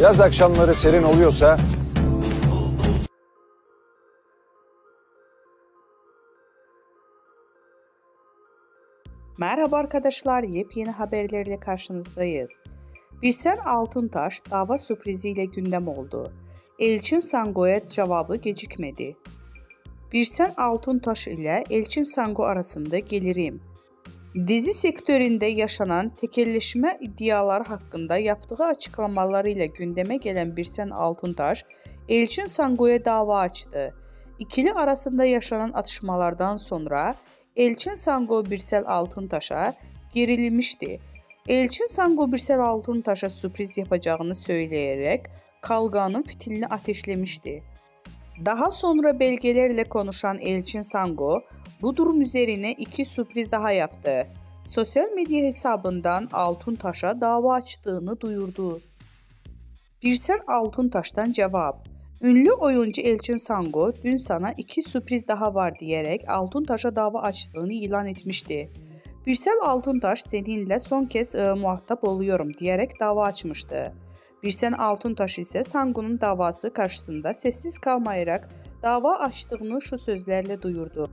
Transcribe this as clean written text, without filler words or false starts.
Yaz akşamları serin oluyorsa... Merhaba arkadaşlar, yepyeni haberlerle karşınızdayız. Birsen Altuntaş dava sürpriziyle gündem oldu. Elçin Sango'ya cevabı gecikmedi. Birsen Altuntaş ile Elçin Sango arasında gelirim. Dizi sektöründe yaşanan tekelleşme iddiaları hakkında yaptığı açıklamalarıyla gündeme gelen Birsen Altuntaş, Elçin Sango'ya dava açtı. İkili arasında yaşanan atışmalardan sonra Elçin Sango Birsen Altuntaş'a gerilmişti. Elçin Sango Birsen Altuntaş'a sürpriz yapacağını söyleyerek kavganın fitilini ateşlemişti. Daha sonra belgelerle konuşan Elçin Sango, bu durum üzerine iki sürpriz daha yaptı. Sosyal medya hesabından Altuntaş'a dava açtığını duyurdu. Birsen Altuntaş'tan cevap. Ünlü oyuncu Elçin Sango dün sana iki sürpriz daha var diyerek Altuntaş'a dava açtığını ilan etmişti. Birsen Altuntaş seninle son kez muhatap oluyorum diyerek dava açmıştı. Birsen Altuntaş ise Sango'nun davası karşısında sessiz kalmayarak dava açtığını şu sözlerle duyurdu.